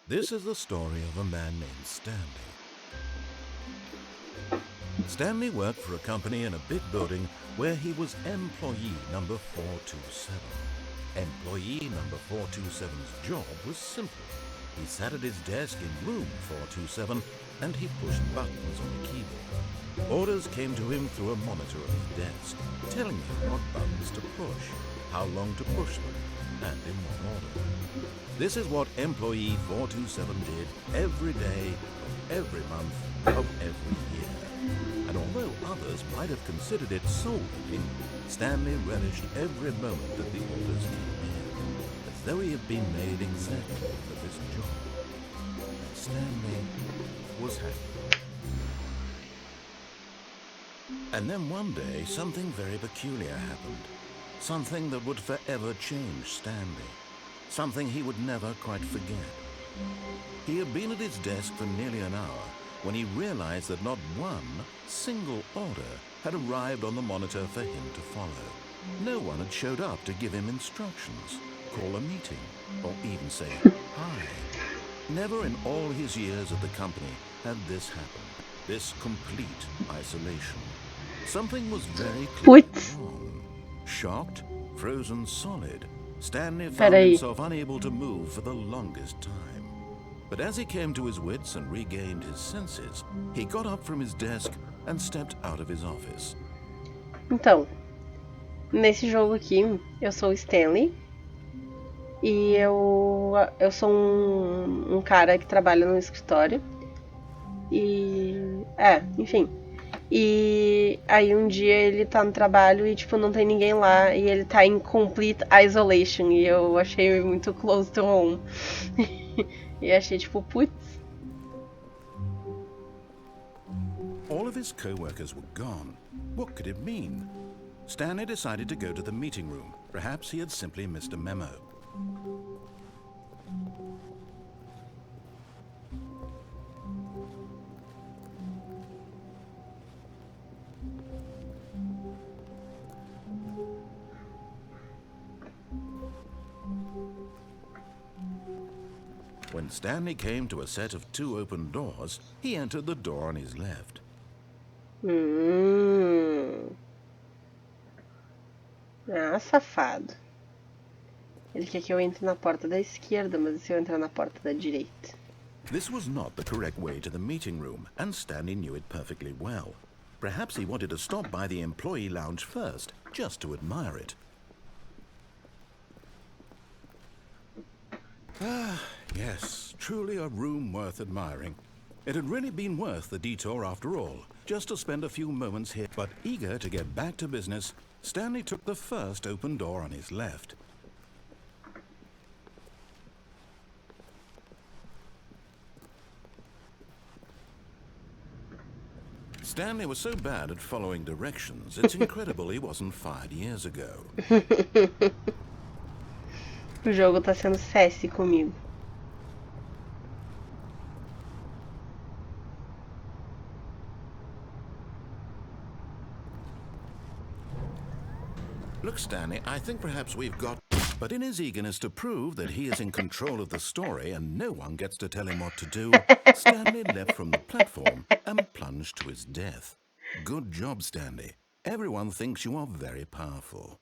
This is the story of a man named Stanley. Stanley worked for a company in a big building where he was employee number 427. Employee number 427's job was simple. He sat at his desk in room 427 and he pushed buttons on the keyboard. Orders came to him through a monitor on his desk, telling him what buttons to push, how long to push them, and in what order. This is what employee 427 did every day, of every month, of every year. And although others might have considered it soul-eating, Stanley relished every moment that the orders came in, as though he had been made exactly for this job. And Stanley was happy. And then one day, something very peculiar happened. Something that would forever change Stanley. Something he would never quite forget. He had been at his desk for nearly an hour when he realized that not one single order had arrived on the monitor for him to follow. No one had showed up to give him instructions, call a meeting, or even say hi. Never in all his years at the company had this happened, this complete isolation. Something was very clearly wrong. Shocked, frozen solid, Stanley found himself unable to move for the longest time. But as he came to his wits and regained his senses, he got up from his desk and stepped out of his office. Então, nesse jogo aqui, eu sou o Stanley e eu sou um cara que trabalha no escritório e... enfim. E aí um dia ele tá no trabalho e tipo não tem ninguém lá e ele tá em complete isolation e eu achei muito close to home. E achei tipo, putz. All of his co-workers were gone. What could it mean? Stanley decided to go to the meeting room. Perhaps he had simply missed a memo. When Stanley came to a set of 2 open doors, he entered the door on his left. Ah, safado. Ele quer que eu entre na porta da esquerda, mas e se eu entrar na porta da direita? This was not the correct way to the meeting room, and Stanley knew it perfectly well. Perhaps he wanted to stop by the employee lounge first, just to admire it. Ah, yes, truly a room worth admiring. It had really been worth the detour after all, just to spend a few moments here. But eager to get back to business, Stanley took the first open door on his left. Stanley was so bad at following directions, it's incredible he wasn't fired years ago. O jogo tá sendo sassy comigo. Look, Stanley, I think perhaps we've got... But in his eagerness to prove that he is in control of the story and no one gets to tell him what to do, Stanley leapt from the platform and plunged to his death. Good job, Stanley. Everyone thinks you are very powerful.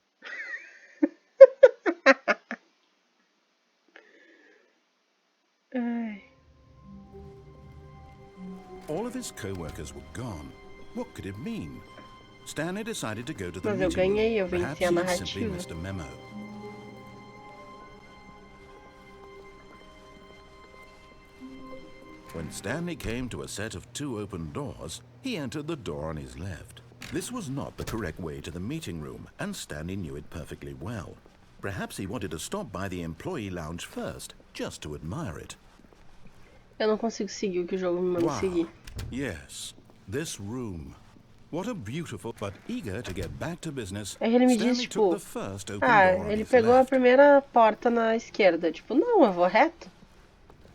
All of his co-workers were gone. What could it mean? Stanley decided to go to the Mas eu meeting ganhei, eu room. venci Perhaps a he had simply narrativa. missed a memo. When Stanley came to a set of 2 open doors, he entered the door on his left. This was not the correct way to the meeting room, and Stanley knew it perfectly well. Perhaps he wanted to stop by the employee lounge first, just to admire it. Eu não consigo seguir o que o jogo me manda seguir. Yes, this room. What a beautiful, but eager to get back to business, Aí ele me diz, Stanley tipo, took the first open door on ele his pegou a left. primeira porta na esquerda. Tipo, não, eu vou reto.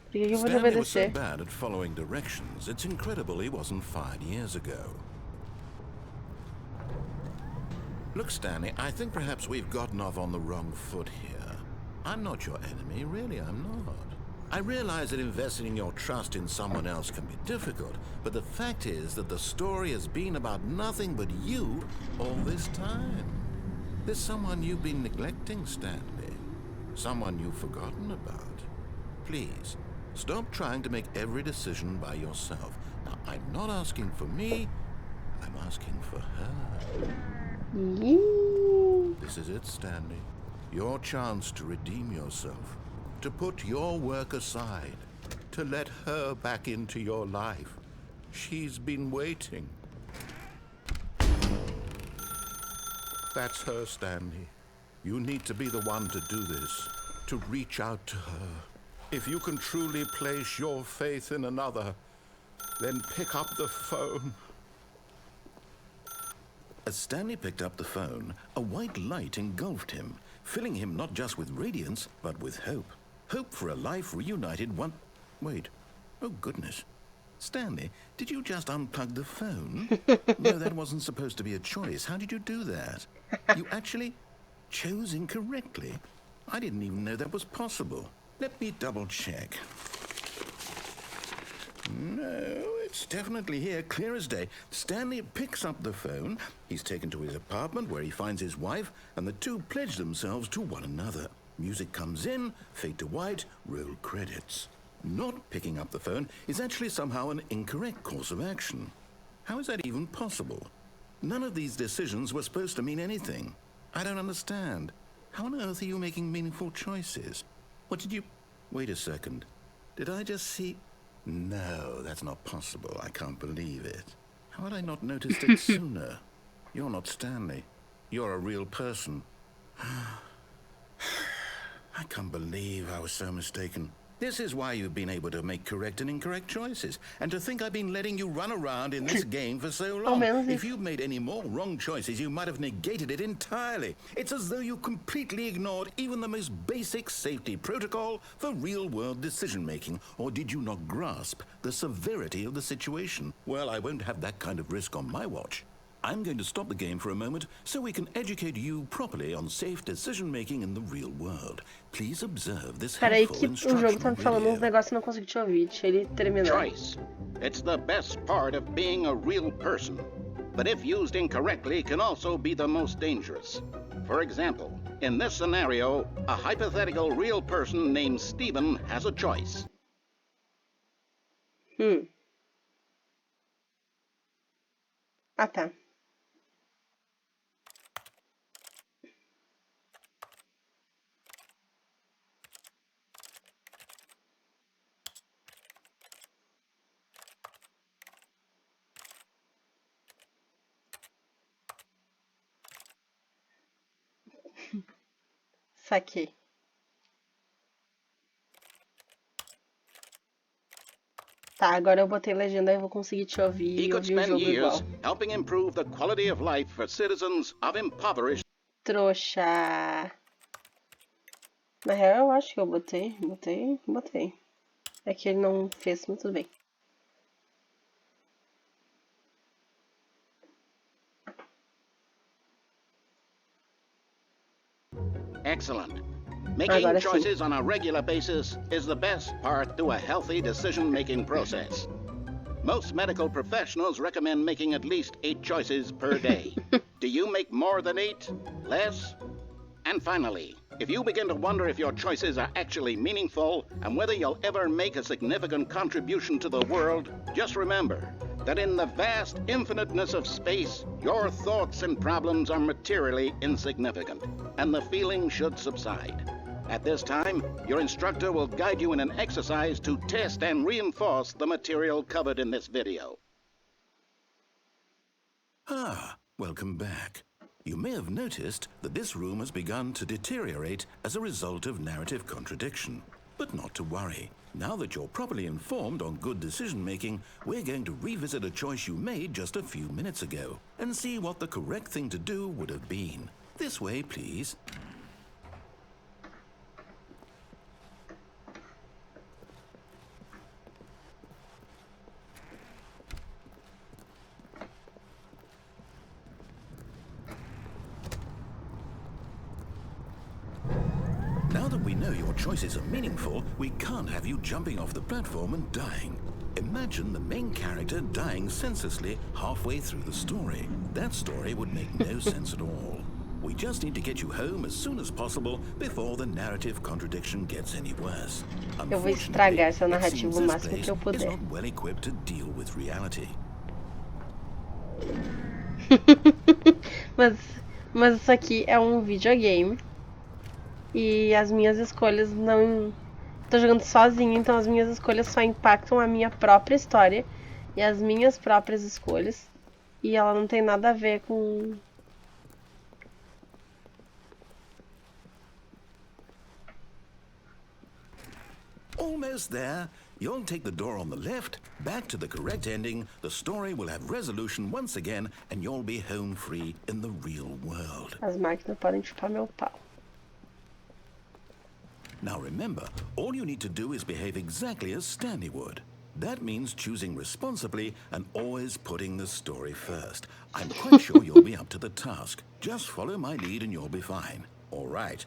Por que eu vou te Stanley was so obedecer? bad at following directions, it's incredible he wasn't fired years ago. Look, Stanley, I think perhaps we've gotten off on the wrong foot here. I'm not your enemy, really, I'm not. I realize that investing your trust in someone else can be difficult, but the fact is that the story has been about nothing but you all this time. There's someone you've been neglecting, Stanley. Someone you've forgotten about. Please, stop trying to make every decision by yourself. Now, I'm not asking for me, I'm asking for her. This is it, Stanley. Your chance to redeem yourself. To put your work aside. To let her back into your life. She's been waiting. That's her, Stanley. You need to be the one to do this. To reach out to her. If you can truly place your faith in another, then pick up the phone. As Stanley picked up the phone, a white light engulfed him, filling him not just with radiance, but with hope. Hope for a life reunited one... Wait. Oh, goodness. Stanley, did you just unplug the phone? No, that wasn't supposed to be a choice. How did you do that? You actually chose incorrectly? I didn't even know that was possible. Let me double check. No, it's definitely here, clear as day. Stanley picks up the phone. He's taken to his apartment where he finds his wife, and the two pledge themselves to one another. Music comes in, fade to white, roll credits. Not picking up the phone is actually somehow an incorrect course of action. How is that even possible? None of these decisions were supposed to mean anything. I don't understand. How on earth are you making meaningful choices? What did you... Wait a second. Did I just see... No, that's not possible. I can't believe it. How had I not noticed it sooner? You're not Stanley. You're a real person. I can't believe I was so mistaken. This is why you've been able to make correct and incorrect choices. And to think I've been letting you run around in this game for so long. If you'd made any more wrong choices, you might have negated it entirely. It's as though you completely ignored even the most basic safety protocol for real-world decision-making. Or did you not grasp the severity of the situation? Well, I won't have that kind of risk on my watch. I'm going to stop the game for a moment so we can educate you properly on safe decision-making in the real world. Please observe this Peraí que helpful o jogo tá instructional me falando uns video. negócios e não consigo te ouvir. Deixa ele terminar. Choice. It's the best part of being a real person. But if used incorrectly, can also be the most dangerous. For example, in this scenario, a hypothetical real person named Stephen has a choice. Ah, tá. Saquei. Tá, agora eu botei legenda e eu vou conseguir te ouvir He e could ouvir o spend jogo igual. years helping improve the quality of life for citizens of impoverished... Trouxa. Na real, eu acho que eu botei. É que ele não fez, mas tudo bem. Excellent. Making choices on a regular basis is the best part to a healthy decision-making process. Most medical professionals recommend making at least 8 choices per day. Do you make more than 8? Less? And finally, if you begin to wonder if your choices are actually meaningful and whether you'll ever make a significant contribution to the world, just remember that in the vast infiniteness of space, your thoughts and problems are materially insignificant, and the feeling should subside. At this time, your instructor will guide you in an exercise to test and reinforce the material covered in this video. Ah, welcome back. You may have noticed that this room has begun to deteriorate as a result of narrative contradiction. But not to worry. Now that you're properly informed on good decision-making, we're going to revisit a choice you made just a few minutes ago and see what the correct thing to do would have been. This way, please. Now that we know your choices are meaningful, we can't have you jumping off the platform and dying. Imagine the main character dying senselessly halfway through the story. That story would make no sense at all. We just need to get you home as soon as possible before the narrative contradiction gets any worse. Eu vou estragar essa it narrativa seems o this máximo que place eu is puder. not well equipped to deal with reality. Mas isso aqui é um videogame. E as minhas escolhas não. Tô jogando sozinha, então as minhas escolhas só impactam a minha própria história e as minhas próprias escolhas. E ela não tem nada a ver com. Almost there. You'll take the door on the left, back to the correct ending, the story will have resolution once again, and you'll be home free in the real world. As máquinas podem chupar meu pau. Now remember, all you need to do is behave exactly as Stanley would. That means choosing responsibly and always putting the story first. I'm quite sure you'll be up to the task. Just follow my lead and you'll be fine. All right.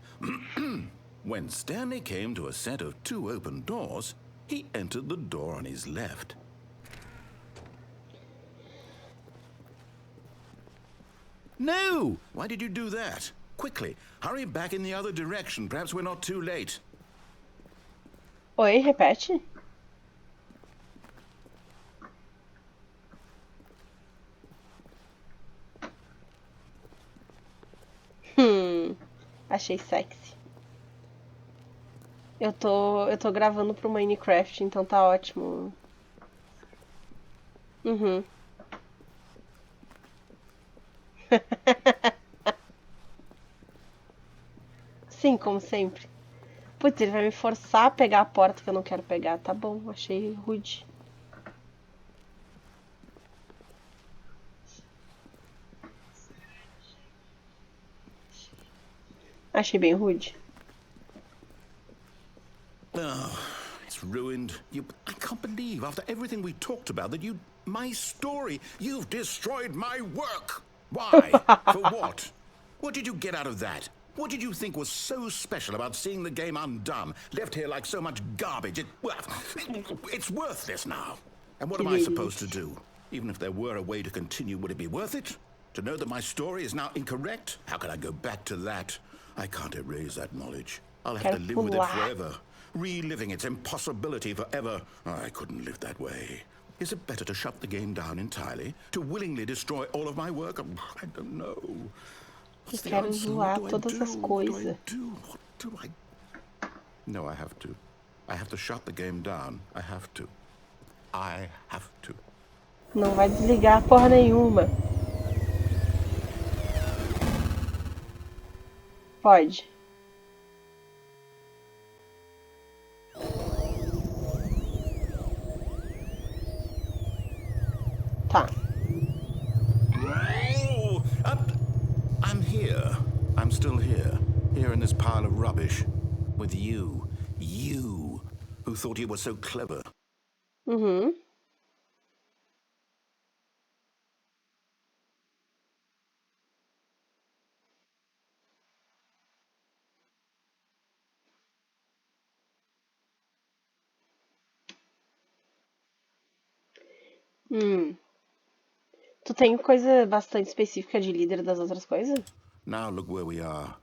When Stanley came to a set of 2 open doors, he entered the door on his left. No! Why did you do that? Quickly, hurry back in the other direction. Perhaps we're not too late. Oi, repete? Achei sexy. Eu tô gravando pro Mãenicraft, então tá ótimo. Uhum. Sim, como sempre. Putz, ele vai me forçar a pegar a porta que eu não quero pegar. Tá bom, achei rude. Achei bem rude. Oh, it's ruined. I can't believe, after everything we talked about, that my story, you've destroyed my work. Why? For what? What did you get out of that? What did you think was so special about seeing the game undone, left here like so much garbage? It's worthless now. And what am I supposed to do? Even if there were a way to continue, would it be worth it? To know that my story is now incorrect? How can I go back to that? I can't erase that knowledge. I'll have to live with it forever. Reliving its impossibility forever. I couldn't live that way. Is it better to shut the game down entirely? To willingly destroy all of my work? I don't know. Eu quero zoar todas as coisas. What do I... No, I have to. I have to shut the game down. I have to. I have to. Não vai desligar porra nenhuma. Pode. Tá. Oh, I'm here. I'm still here. Here in this pile of rubbish. With you. You. Who thought you were so clever. Uhum. Tu tem coisa bastante específica de líder das outras coisas? Now look where we are.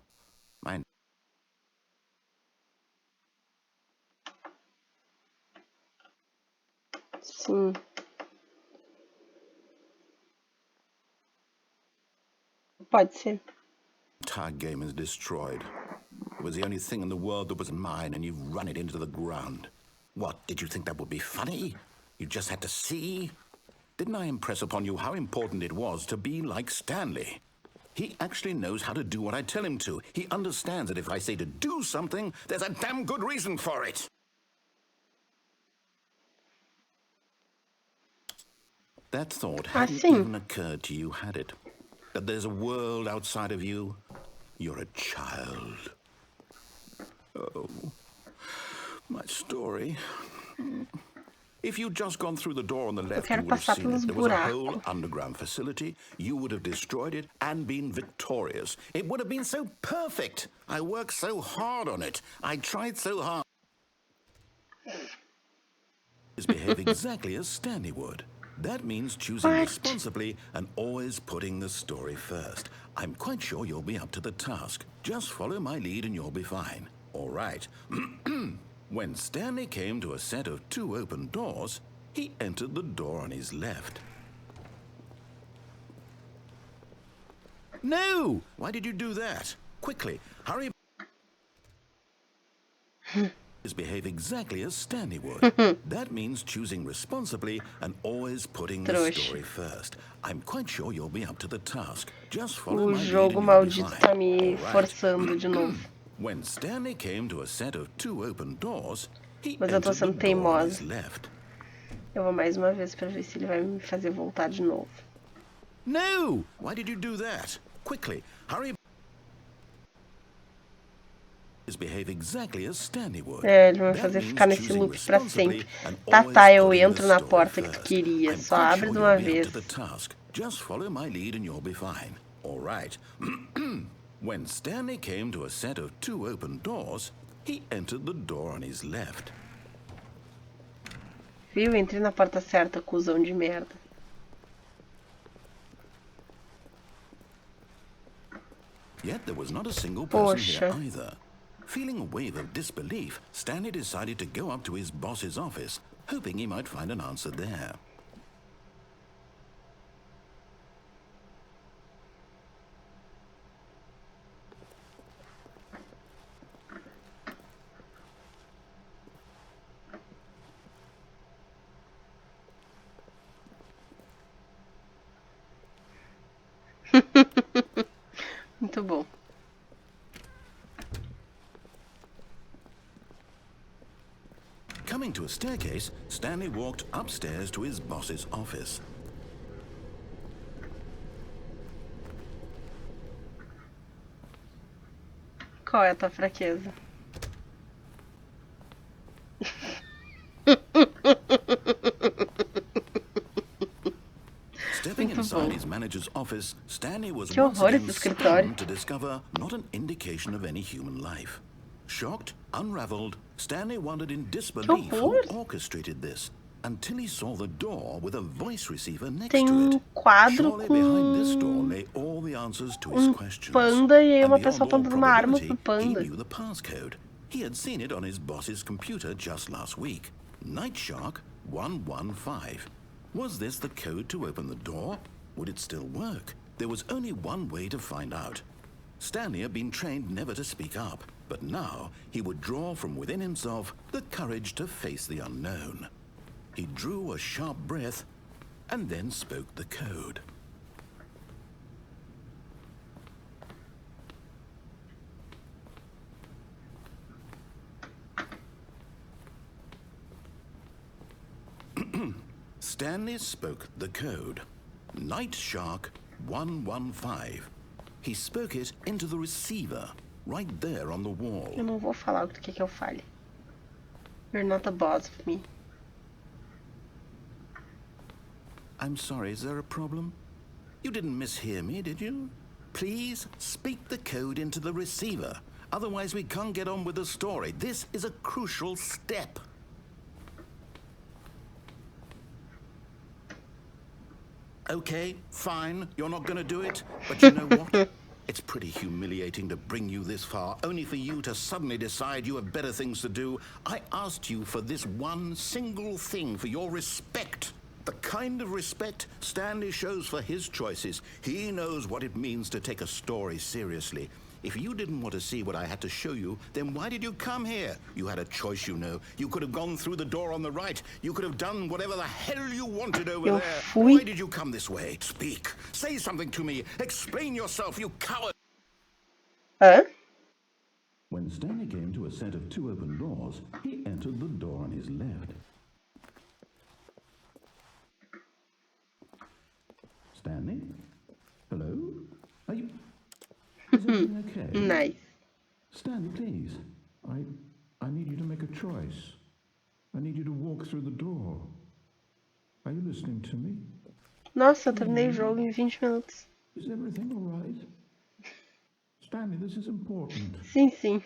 Sim. Pode ser. Entire game is destroyed. It was the only thing in the world that was mine, and you've run it into the ground. What, did you think that would be funny? You just had to see? Didn't I impress upon you how important it was to be like Stanley? He actually knows how to do what I tell him to. He understands that if I say to do something, there's a damn good reason for it. That thought hadn't even occurred to you, had it? That there's a world outside of you? You're a child. Oh, my story. If you'd just gone through the door on the Eu left, quero you would have passar seen pelos it. There was a whole buracos. underground facility. You would have destroyed it and been victorious. It would have been so perfect. I worked so hard on it. I tried so hard. Behave exactly as Stanley would. That means choosing What? responsibly and always putting the story first. I'm quite sure you'll be up to the task. Just follow my lead and you'll be fine. All right. When Stanley came to a set of 2 open doors, he entered the door on his left. No! Why did you do that? Quickly, hurry. Behave exactly as Stanley would. That means choosing responsibly and always putting the Trouxa. story first. I'm quite sure you'll be up to the task. Just follow O my lead jogo and you'll be maldito fine. tá me All right. forçando de novo. When Stanley came to a set of 2 open doors, he Mas eu tô entered the sendo door on his teimosa. left. Eu vou mais uma vez pra ver se ele vai me fazer voltar de novo. No! Why did you do that? Quickly, hurry. Behave exactly as Stanley would. É, ele vai me That fazer means ficar nesse choosing loop pra responsibly sempre. and Tá, always tá, eu putting entro the na story porta que tu first. queria. I'm Só quite abre sure de you'll uma be up vez. to the task. Just follow my lead and you'll be fine. All right. When Stanley came to a set of 2 open doors, he entered the door on his left. Viu? Entrei na porta certa, cuzão de merda. Yet there was not a single person here Poxa. either. Feeling a wave of disbelief, Stanley decided to go up to his boss's office, hoping he might find an answer there. Muito bom. Coming to a staircase, Stanley walked upstairs to his boss's office. Qual é a tua fraqueza? Stepping Muito inside bom. his manager's office, Stanley was Que once horror again esse escritório. stunned to discover not an indication of any human life. Shocked, unraveled, Stanley wondered in disbelief who horror. orchestrated this, until he saw the door with a voice receiver next Tem to it. quadro Surely behind this door com lay all the answers to his questions. panda e aí And uma beyond pessoa all apontando uma arma probability, pro he panda. knew the passcode. He had seen it on his boss's computer just last week. Night Shark 115. Was this the code to open the door? Would it still work? There was only one way to find out. Stanley had been trained never to speak up, but now he would draw from within himself the courage to face the unknown. He drew a sharp breath and then spoke the code. Stanley spoke the code. Night Shark 115. He spoke it into the receiver, right there on the wall. Eu não vou falar o que que eu fale. You're not a boss of me. I'm sorry, is there a problem? You didn't mishear me, did you? Please speak the code into the receiver. Otherwise we can't get on with the story. This is a crucial step. Okay, fine, you're not gonna do it, but you know what? It's pretty humiliating to bring you this far, only for you to suddenly decide you have better things to do. I asked you for this one single thing, for your respect. The kind of respect Stanley shows for his choices. He knows what it means to take a story seriously. If you didn't want to see what I had to show you, then why did you come here? You had a choice, you know. You could have gone through the door on the right. You could have done whatever the hell you wanted over Eu there. fui. Why did you come this way? Speak. Say something to me. Explain yourself, you coward. Hã? When Stanley came to a set of 2 open doors, he entered the door on his left. Stanley? Hello? Are you... Is everything okay? Nice. Stanley, please. I need you to make a choice. I need you to walk through the door. Are you listening to me? Nossa, eu terminei o jogo em 20 minutos. Is everything all right? Stanley, this is important. Sim, sim.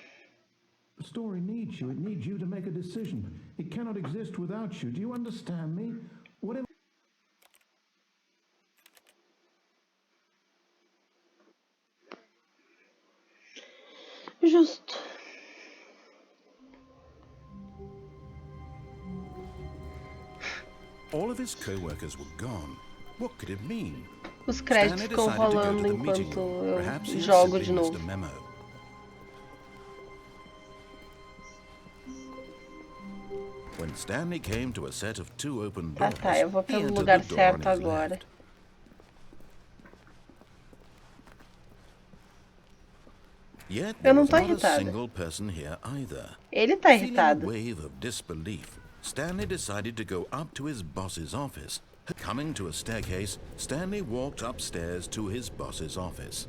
The story needs you. It needs you to make a decision. It cannot exist without you. Do you understand me? Whatever. Justo. All of his co-workers were gone. What could it mean? Os créditos ficam rolando enquanto eu jogo de novo. When Stanley came to a set of two open Tá, doors, tá, eu vou he pelo entered lugar the door on certo his agora. left. Yet Eu there não was tô not a irritada. single person here either. Ele tá Feeling a irritado. wave of disbelief, Stanley decided to go up to his boss's office. Coming to a staircase, Stanley walked upstairs to his boss's office.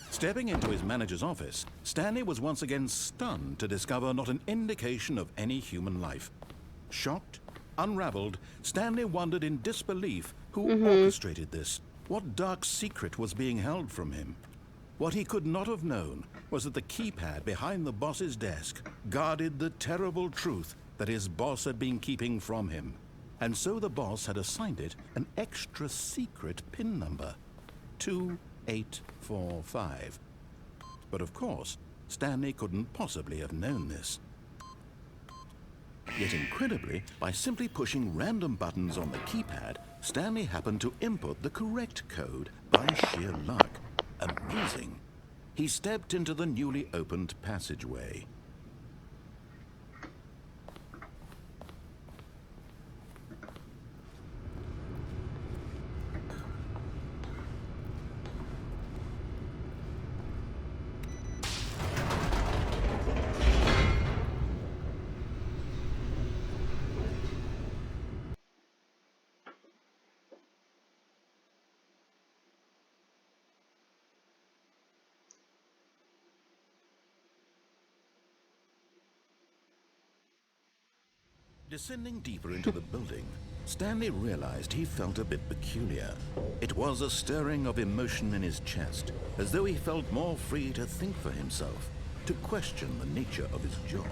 Stepping into his manager's office, Stanley was once again stunned to discover not an indication of any human life. Shocked, unraveled, Stanley wondered in disbelief who orchestrated this. What dark secret was being held from him? What he could not have known was that the keypad behind the boss's desk guarded the terrible truth that his boss had been keeping from him. And so the boss had assigned it an extra secret PIN number, 2845. But of course, Stanley couldn't possibly have known this. Yet incredibly, by simply pushing random buttons on the keypad, Stanley happened to input the correct code by sheer luck. Amazing. He stepped into the newly opened passageway. Descending deeper into the building, Stanley realized he felt a bit peculiar. It was a stirring of emotion in his chest, as though he felt more free to think for himself, to question the nature of his job.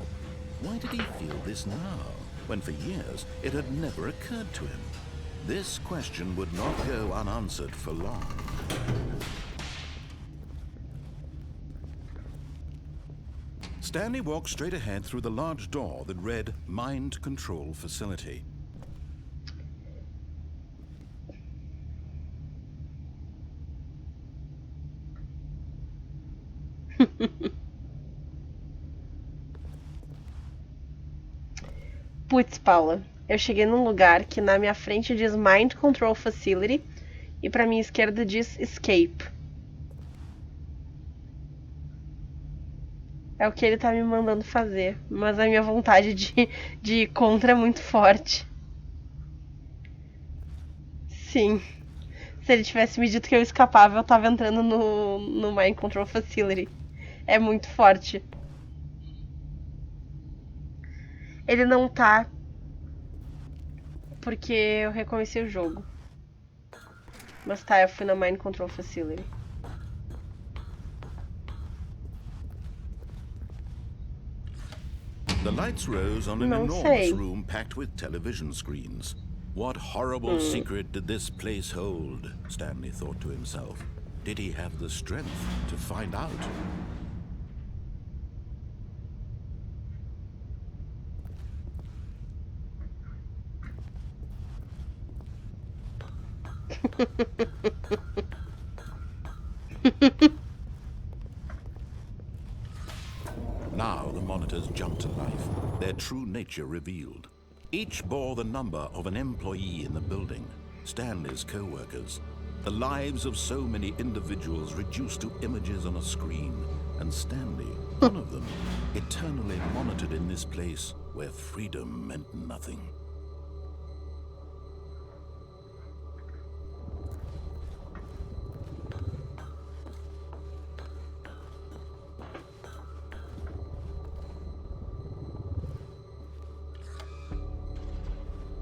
Why did he feel this now, when for years it had never occurred to him? This question would not go unanswered for long. Stanley walked straight ahead through the large door that read Mind Control Facility. Putz, Paula, eu cheguei num lugar que na minha frente diz Mind Control Facility e pra minha esquerda diz Escape. É o que ele tá me mandando fazer, mas a minha vontade de ir contra é muito forte. Sim. Se ele tivesse me dito que eu escapava, eu tava entrando no Mind Control Facility. É muito forte. Ele não tá, porque eu recomecei o jogo. Mas tá, eu fui na Mind Control Facility. The lights rose on an enormous room packed with television screens. What horrible secret did this place hold? Stanley thought to himself. Did he have the strength to find out? Now the monitors jumped to life, their true nature revealed. Each bore the number of an employee in the building, Stanley's co-workers. The lives of so many individuals reduced to images on a screen, and Stanley, one of them, eternally monitored in this place where freedom meant nothing.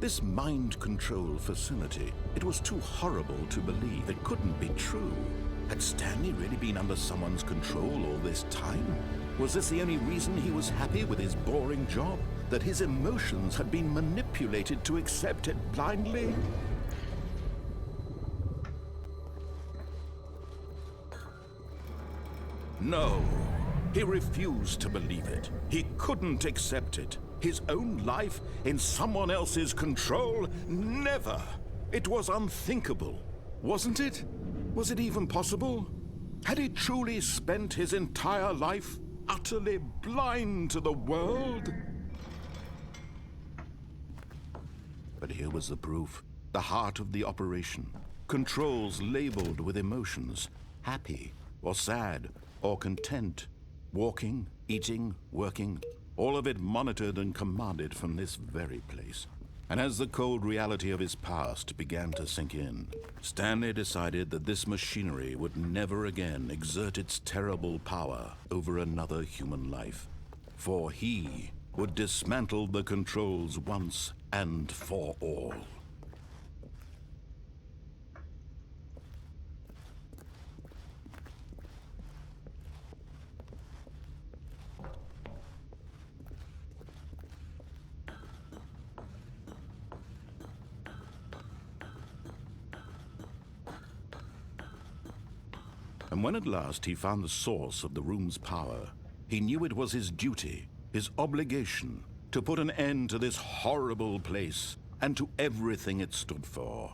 This mind control facility, it was too horrible to believe. It couldn't be true. Had Stanley really been under someone's control all this time? Was this the only reason he was happy with his boring job? That his emotions had been manipulated to accept it blindly? No, he refused to believe it. He couldn't accept it. His own life in someone else's control? Never! It was unthinkable, wasn't it? Was it even possible? Had he truly spent his entire life utterly blind to the world? But here was the proof. The heart of the operation. Controls labeled with emotions. Happy, or sad, or content. Walking, eating, working. All of it monitored and commanded from this very place. And as the cold reality of his past began to sink in, Stanley decided that this machinery would never again exert its terrible power over another human life. For he would dismantle the controls once and for all. And when at last he found the source of the room's power, he knew it was his duty, his obligation, to put an end to this horrible place and to everything it stood for.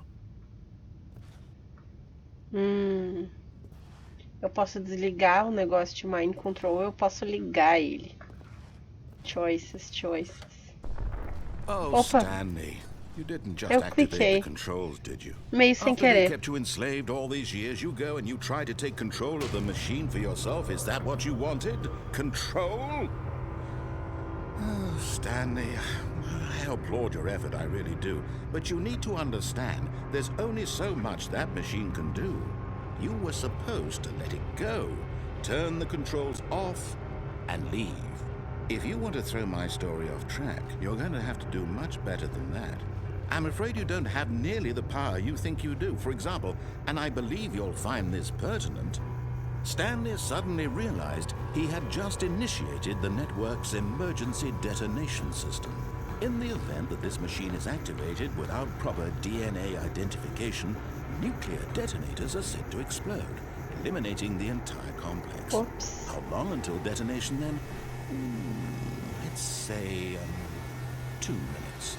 Eu posso desligar o negócio de Mind Control, ou eu posso ligar ele. Choices. Oh, Opa. Stanley, you didn't just Eu activate cliquei. the controls, did you? Meio sem After they querer. kept you enslaved all these years, you go and you try to take control of the machine for yourself. Is that what you wanted? Control? Oh, Stanley, I applaud your effort, I really do. But you need to understand, there's only so much that machine can do. You were supposed to let it go, turn the controls off, and leave. If you want to throw my story off track, you're going to have to do much better than that. I'm afraid you don't have nearly the power you think you do. For example, and I believe you'll find this pertinent, Stanley suddenly realized he had just initiated the network's emergency detonation system. In the event that this machine is activated without proper DNA identification, nuclear detonators are said to explode, eliminating the entire complex. Oops. How long until detonation then? Let's say 2 minutes.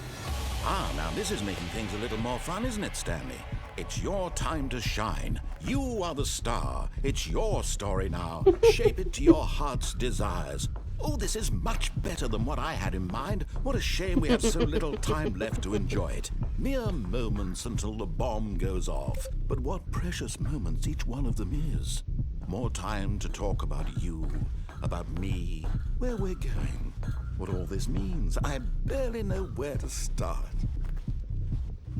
Now this is making things a little more fun, isn't it, Stanley? It's your time to shine. You are the star. It's your story now. Shape it to your heart's desires. Oh, this is much better than what I had in mind. What a shame we have so little time left to enjoy it. Mere moments until the bomb goes off. But what precious moments each one of them is. More time to talk about you, about me, where we're going, what all this means. I barely know where to start.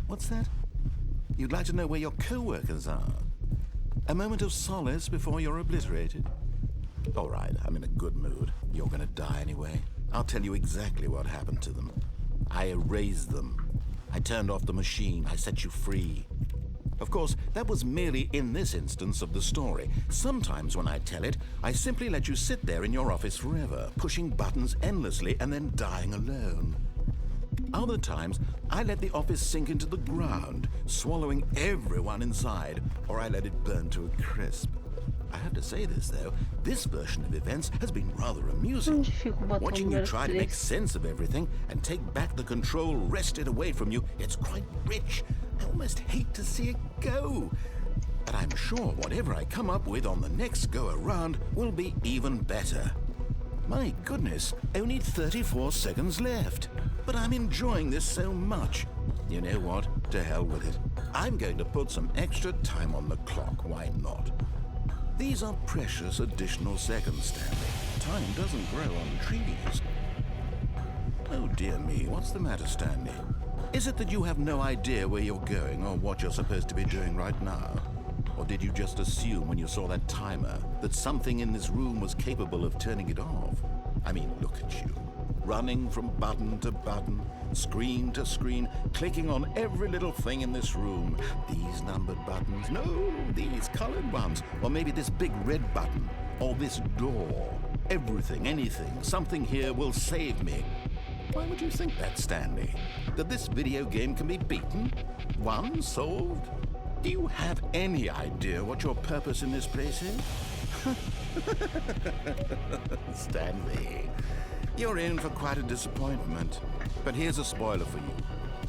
What's that? You'd like to know where your co-workers are? A moment of solace before you're obliterated? All right, I'm in a good mood. You're gonna die anyway. I'll tell you exactly what happened to them. I erased them. I turned off the machine. I set you free. Of course, that was merely in this instance of the story. Sometimes when I tell it, I simply let you sit there in your office forever, pushing buttons endlessly and then dying alone. Other times, I let the office sink into the ground, swallowing everyone inside, or I let it burn to a crisp. I have to say this, though, this version of events has been rather amusing. Onde fica o botão Watching you número try to make 3? sense of everything and take back the control wrested away from you, it's quite rich. I almost hate to see it go. But I'm sure whatever I come up with on the next go-around will be even better. My goodness, only 34 seconds left. But I'm enjoying this so much. You know what? To hell with it. I'm going to put some extra time on the clock, why not? These are precious additional seconds, Stanley. Time doesn't grow on trees. Oh dear me, what's the matter, Stanley? Is it that you have no idea where you're going or what you're supposed to be doing right now? Or did you just assume when you saw that timer that something in this room was capable of turning it off? I mean, look at you. running from button to button, screen to screen, clicking on every little thing in this room. These numbered buttons, no, these colored ones, or maybe this big red button, or this door. Everything, anything, something here will save me. Why would you think that, Stanley? That this video game can be beaten? Won? Solved? Do you have any idea what your purpose in this place is? Stanley, you're in for quite a disappointment. But here's a spoiler for you.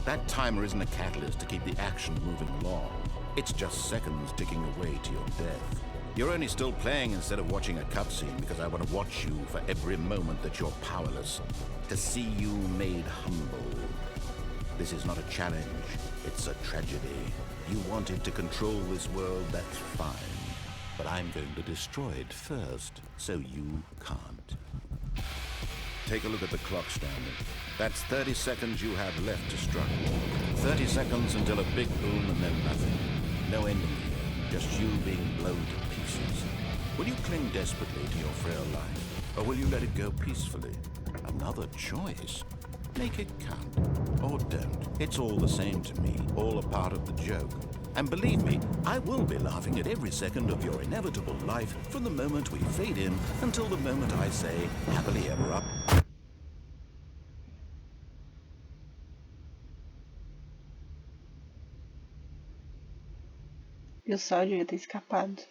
That timer isn't a catalyst to keep the action moving along. It's just seconds ticking away to your death. You're only still playing instead of watching a cutscene because I want to watch you for every moment that you're powerless, to see you made humble. This is not a challenge, it's a tragedy. You wanted to control this world, that's fine. But I'm going to destroy it first, so you can't. Take a look at the clock, Stanley. That's 30 seconds you have left to struggle. 30 seconds until a big boom and then nothing. No ending here, just you being blown to pieces. Will you cling desperately to your frail life, or will you let it go peacefully? Another choice. Make it count, or don't. It's all the same to me, all a part of the joke. And believe me, I will be laughing at every second of your inevitable life from the moment we fade in until the moment I say, happily ever up. Eu só devia ter escapado.